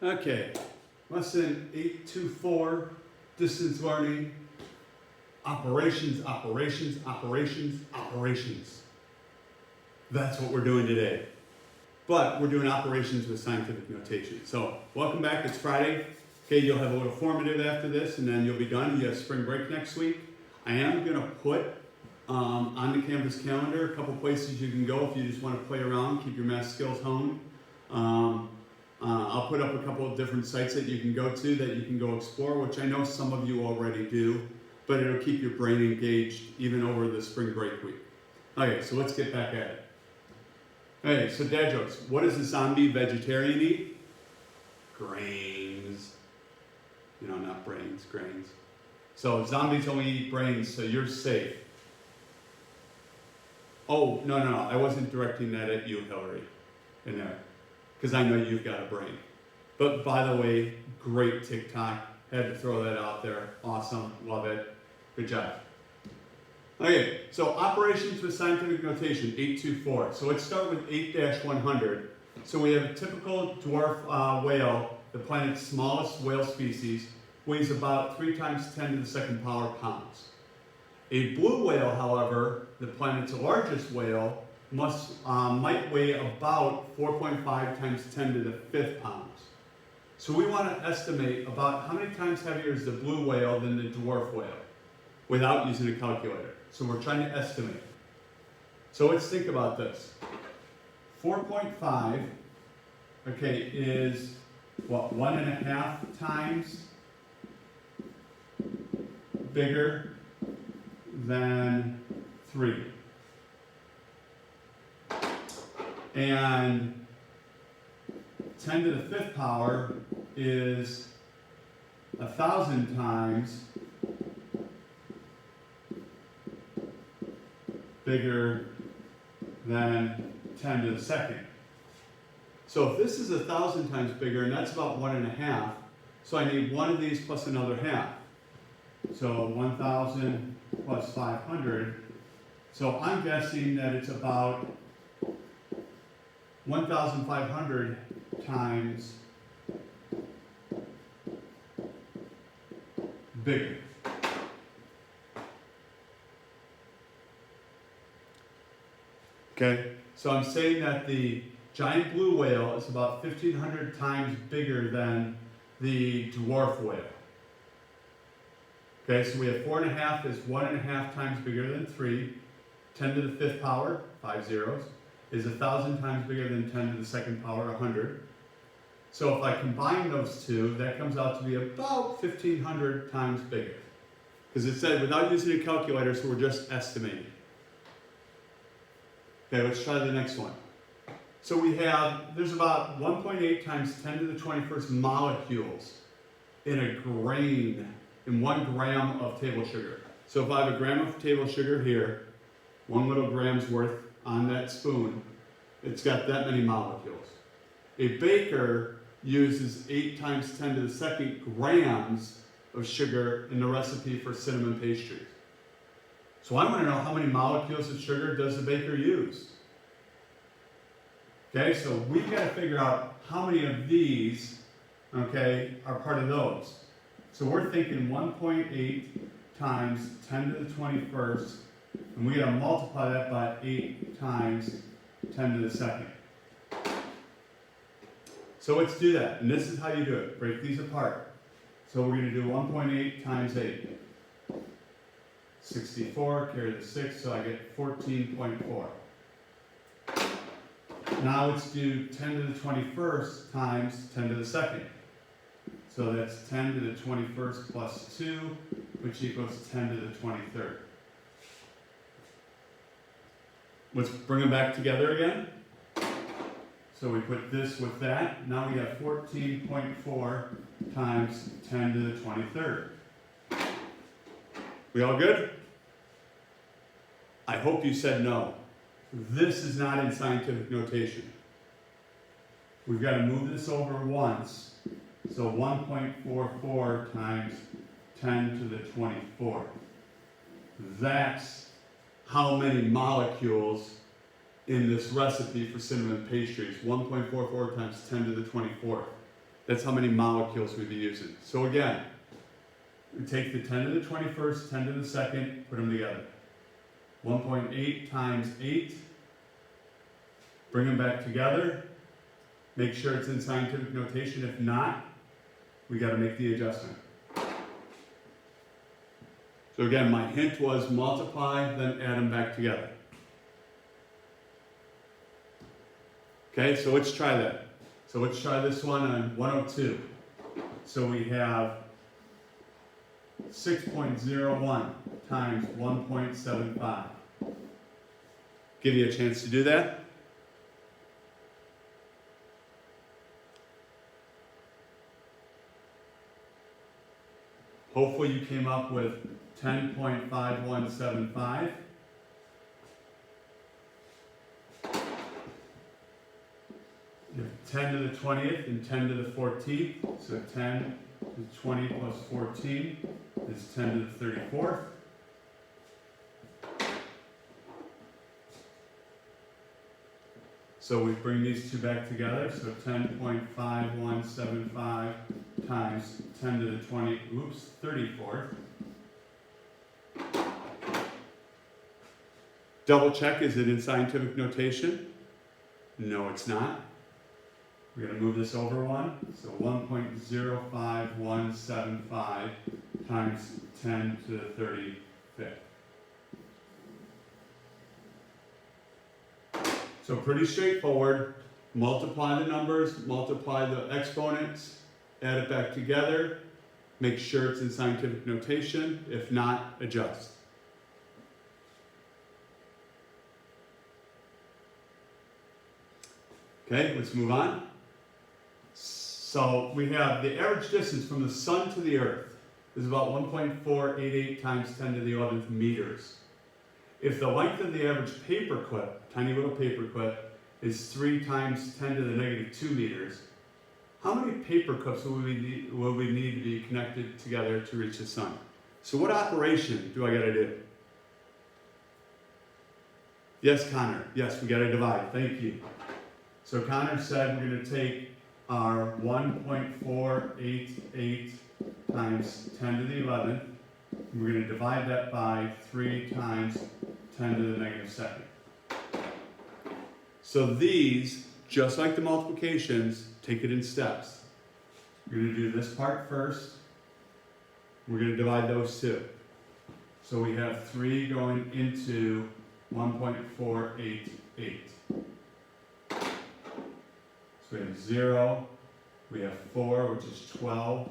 Okay, lesson 824, distance learning, operations, operations, operations, operations. That's what we're doing today. But we're doing operations with scientific notation. So welcome back, it's Friday. Okay, you'll have a little formative after this and then you'll be done. You have spring break next week. I am gonna put on the Canvas calendar a couple places you can go if you just wanna play around, keep your math skills honed. I'll put up a couple of different sites that you can go to that you can go explore, which I know some of you already do, but it'll keep your brain engaged even over the spring break week. Okay, so let's get back at it. Okay, so dad jokes. What does a zombie vegetarian eat? Grains. You know, not brains, grains. So zombies only eat brains, so you're safe. Oh, no, I wasn't directing that at you, Hillary, in there. Because I know you've got a brain. But by the way, great TikTok. Had to throw that out there. Awesome, love it. Good job. Okay, so operations with scientific notation, 824. So let's start with 8-100. So we have a typical dwarf whale, the planet's smallest whale species, weighs about 3 × 10 to the second power pounds. A blue whale, however, the planet's largest whale, might weigh about 4.5 × 10 to the 5th pounds. So we want to estimate about how many times heavier is the blue whale than the dwarf whale without using a calculator. So we're trying to estimate. So let's think about this. 4.5, okay, is what, 1.5 times bigger than 3. And 10 to the 5th power is 1,000 times bigger than 10 to the 2nd. So if this is 1,000 times bigger, and that's about 1.5, so I need one of these plus another half. So 1,000 plus 500. So I'm guessing that it's about 1,500 times bigger. Okay, so I'm saying that the giant blue whale is about 1,500 times bigger than the dwarf whale. Okay, so we have 4.5 is 1.5 times bigger than 3. 10 to the 5th power, 5 zeros, is 1,000 times bigger than 10 to the 2nd power, 100. So if I combine those two, that comes out to be about 1,500 times bigger. Because it said without using a calculator, so we're just estimating. Okay, let's try the next one. So there's about 1.8 times 10 to the 21st molecules in a grain, in 1 gram of table sugar. So if I have a gram of table sugar here, 1 little gram's worth on that spoon, it's got that many molecules. A baker uses 8 × 10 to the 2nd grams of sugar in the recipe for cinnamon pastries. So I want to know how many molecules of sugar does the baker use? Okay, so we've got to figure out how many of these, okay, are part of those. So we're thinking 1.8 times 10 to the 21st, and we got to multiply that by 8 times 10 to the 2nd. So let's do that, and this is how you do it. Break these apart. So we're going to do 1.8 times 8. 64, carry the 6, so I get 14.4. Now let's do 10 to the 21st times 10 to the 2nd. So that's 10 to the 21st plus 2, which equals 10 to the 23rd. Let's bring them back together again. So we put this with that. Now we have 14.4 times 10 to the 23rd. We all good? I hope you said no. This is not in scientific notation. We've got to move this over once. So 1.44 times 10 to the 24th. That's how many molecules in this recipe for cinnamon pastries. 1.44 times 10 to the 24th. That's how many molecules we'd be using. So again, we take the 10 to the 21st, 10 to the 2nd, put them together. 1.8 times 8. Bring them back together. Make sure it's in scientific notation. If not, we got to make the adjustment. So again, my hint was multiply, then add them back together. Okay, so let's try that. So let's try this one on 102. So we have 6.01 times 1.75. Give you a chance to do that. Hopefully you came up with 10.5175. You have 10 to the 20th and 10 to the 14th. So 10 to 20 plus 14 is 10 to the 34th. So we bring these two back together. So 10.5175 times 10 to the 34th. Double check, is it in scientific notation? No, it's not. We're going to move this over one. So 1.05175 times 10 to the 35th. So pretty straightforward. Multiply the numbers, multiply the exponents, add it back together, make sure it's in scientific notation. If not, adjust. Okay, let's move on. So we have the average distance from the sun to the earth is about 1.488 times 10 to the 11th meters. If the length of the average paper clip, tiny little paper clip, is 3 times 10 to the negative 2 meters, how many paper clips will we need to be connected together to reach the sun? So what operation do I got to do? Yes, Connor. Yes, we got to divide. Thank you. So Connor said we're going to take our 1.488 times 10 to the 11th. And we're going to divide that by 3 times 10 to the negative 2nd. So these, just like the multiplications, take it in steps. We're going to do this part first. We're going to divide those two. So we have 3 going into 1.488. So we have 0, we have 4, which is 12,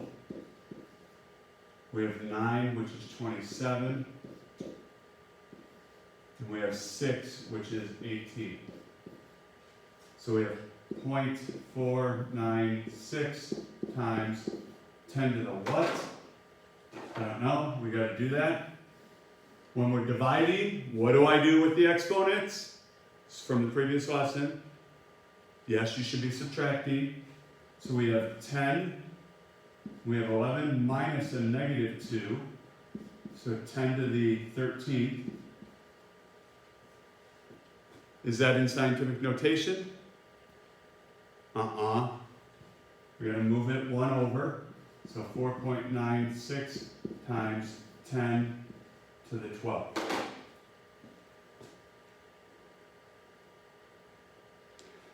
we have 9, which is 27, and we have 6, which is 18. So we have 0.496 times 10 to the what? I don't know, we got to do that. When we're dividing, what do I do with the exponents? It's from the previous lesson. Yes, you should be subtracting. So we have 10, we have 11 minus a negative 2, so 10 to the 13th. Is that in scientific notation? We're going to move it 1 over, so 4.96 times 10 to the 12th.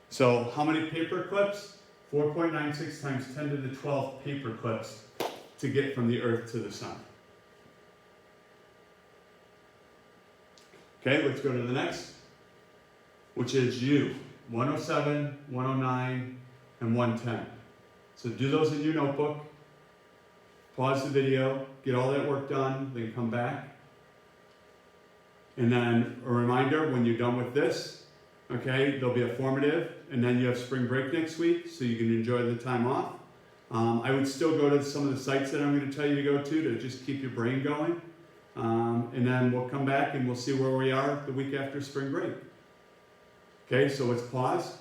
So how many paper clips? 4.96 times 10 to the 12th paper clips to get from the earth to the sun. Okay, let's go to the next, which is U. 107, 109, and 110. So do those in your notebook. Pause the video, get all that work done, then come back. And then a reminder, when you're done with this, okay, there'll be a formative, and then you have spring break next week, so you can enjoy the time off. I would still go to some of the sites that I'm going to tell you to go to just keep your brain going. And then we'll come back and we'll see where we are the week after spring break. Okay, so let's pause.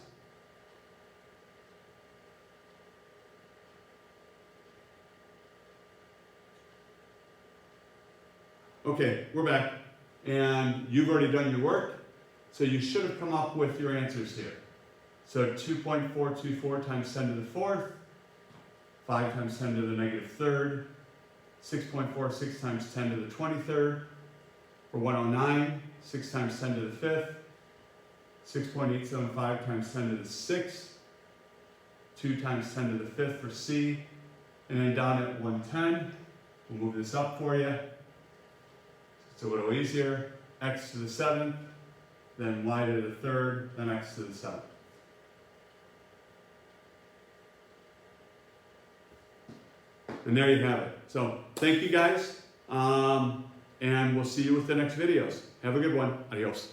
Okay, we're back. And you've already done your work, so you should have come up with your answers here. So 2.424 times 10 to the 4th 5 times 10 to the negative third, 6.46 times 10 to the 23rd. For 109, 6 times 10 to the fifth, 6.875 times 10 to the sixth, 2 times 10 to the fifth for C, and then down at 110, we'll move this up for you. It's a little easier. X to the seventh, then y to the third, then x to the seventh. And there you have it. So thank you guys, and we'll see you with the next videos. Have a good one. Adios.